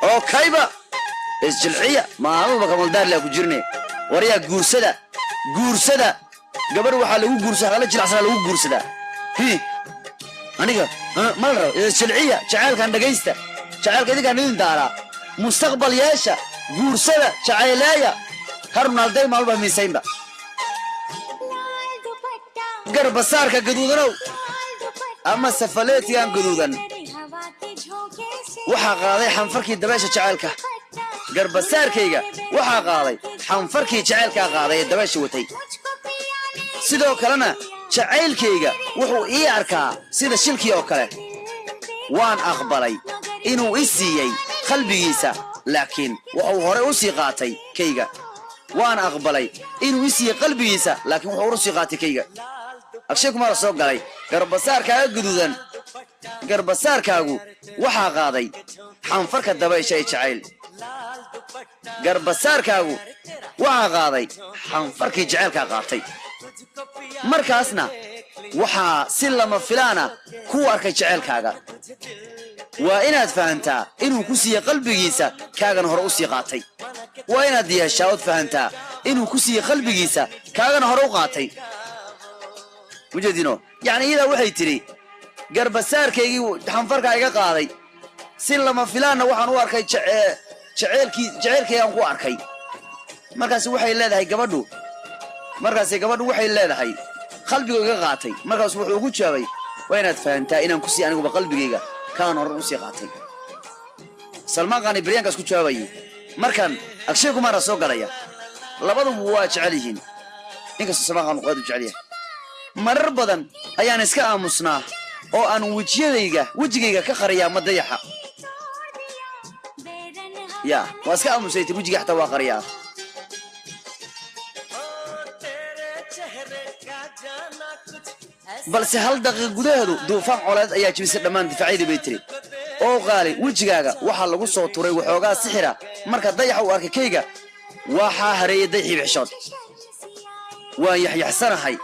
oo kayba isjilciya maamuba kamal daar la ku jirnay wariya guursada gabar waxa lagu guursadaa la jilacsan lagu guursadaa aniga malro isjilciya jacaylkan dhageysta jacaylka idinka nidin daara mustaqbal yeesha guursada jacayleeya harnalday maalba miisaynba garbasaarka gaduudanow ama safaleetiyan gaduudan waxa qaaday xanfarkii dabeesha jacaylka garbasaarkayga waxa qaaday xanfarkii jacaylka qaaday dabeesha watay sidoo kalena jacaylkayga wuxuu ii arkaa sida shilkii oo kale waan aqbalay inuu i siiyay qalbigiisa laakiin wuxuu hore u sii qaatay kayga waan aqbalay inuu i siiyay qalbigiisa laakiin wuxuu hore u sii qaatay kayga akshay kuma soo galay garbasaarkaaga gaduudan garbasaarkaagu waxa qaaday xanfarka dabeesha ee jacayl garbasaarkaagu waxa qaaday xanfarkii jacaylka qaatay markaasna waxa si lama filaana ku arkay jacaylkaaga waa inaad fahantaa inuu ku siiyay qalbigiisa kaagana hore u sii qaatay waa inaad yeeshaa fahantaa inuu ku siiyay qalbigiisa kaagana hore u qaatay mujeedino yani iyada waxay tiri garbasaarkaygii xanfarka iga qaaday si lama filaana waxaan u arkay jacaylkaygaan ku arkay markaas waxay leedahay gabadhu waxay leedahay qalbiga iga qaatay markaas wuxuu ugu jawaabay waa inaad fahantaa inaan ku sii aniguba qalbigayga kaan hore u sii qaatay salmaan qani baryaanka isku jawaabayay markan akshay kumara soo galaya labaduba waa jecel yihiin inkastoo salmaan qani qaad u jecel yahay marar badan ayaan iska aamusnaa oo aan wejigayga ka qariyaa madayaxa ya waa iska aamusaytay wejiga xataa waa qariyaa balse hal daqiiq gudaheedu duufaan coleed ayaa jibisay dhammaan difaacyadii bay tiri oo qaali wejigaaga waxaa lagu soo turay waxoogaa sixira marka dayaxa uu arkay kayga waxaa hareeyay dayxii xishood waan yaxyaxsanahay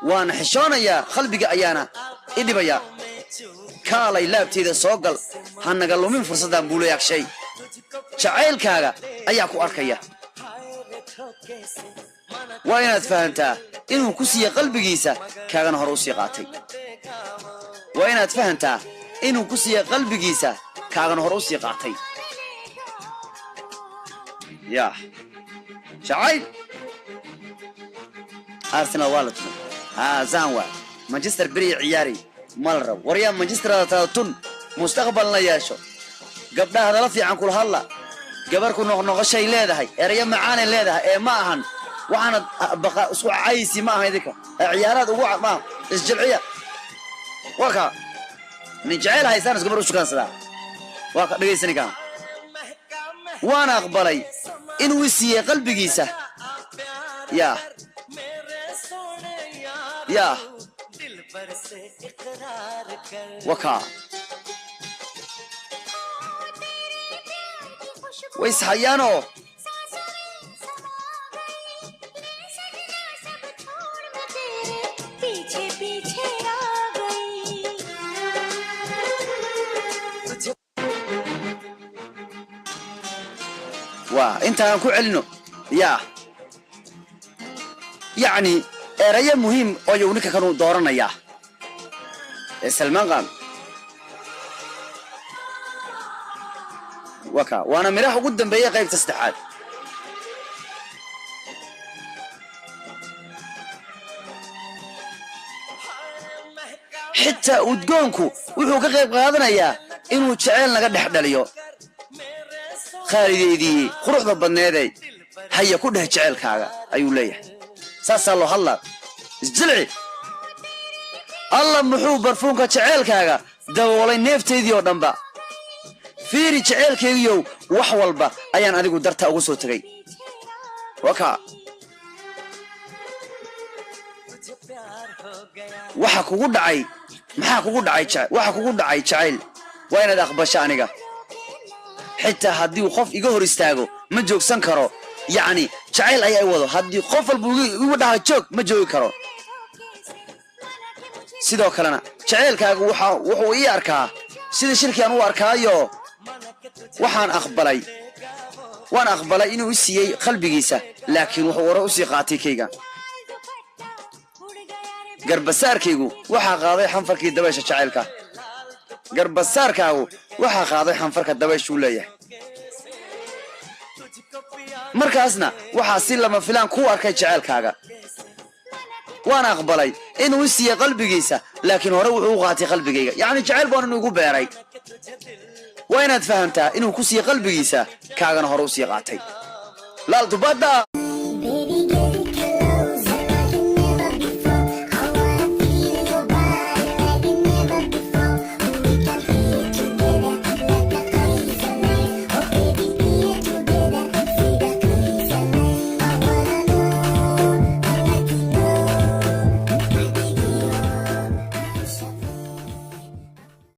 waan xishoonayaa qalbiga ayaana i dhibayaa kaalay laabteeda soo gal ha naga lumin fursaddan buu leeyahay shay jacaylkaaga ayaa ku arkaya waa inaad fahantaa inuu ku siiyay qalbigiisa kaagana hore u sii qaatay waa inaad fahantaa inuu ku siiyay qalbigiisa kaagana hore u sii qaatay ya jacayl arsenal waa la tumay زانوا مانشستر بري عياري مالرو وريا مانشستر تاتون مستقبل لا ياشو قبل هذا في عن كل هلا قبركم نقشي لهدهي اريا معانا لهدهي اي ما اهن وانا بقى اسبوع عايسي ما هذيك عيارات وقع ما الجلعيه وكا نجعل هاي سنه قبر وش كان صدا وكا دغيسني كان وانا اقبلي ان وسي قلبيسا يا وكا ويسحيانو وانت انكو علنو يعني eraya muhiim oo yuunika kanu dooranaya Salmaan Qaan waka waana miraha ugu dambeeyay qaybta saddexaad xitaa udgoonku wuxuu ka qayb qaadanayaa inuu jacayl naga dhex dhaliyo qaalideedii quruxda badneeday haya ku dhex jacaylkaaga ayuu leeyahay ساسا الله هلا isjilci alla muxuu barfuunka jaceelkaaga daboolay neefteedii oo dhanba fiiri jaceelkeegiyo wax walba ayaan adigu darta ugu soo tagay waka waxa kugu dhacay maxaa kugu dhacay waxa kugu dhacay jaceyl waa inaad aqbasho aniga xitaa haddii qof iga hor istaago ma joogsan karo يعني جعل أي وضع هدي قفل بوجودها جوك ما جوي كرو سيدو كلنا جعل كأجو وحو إيه أركا سيد الشركة أنو أركا يو waan aqbalay inuu siiyay qalbigiisa laakiin wuxuu hore u sii qaatay kayga garbasaarkaygu waxa qaaday xanfarkii dabaysha jacaylka garbasaarkaagu waxa qaaday xanfarka dabayshu leeyahay markaasna waxa si lama filaan ku arkay jacaylkaaga waan aqbalay inuu siiyay qalbigiisa laakiin hore wuxuu u qaatay qalbigayga yaani jacayl baan ugu beeray waa inaad fahamtaa inuu ku siiyay qalbigiisa kaagana hore u sii qaatay laal tubada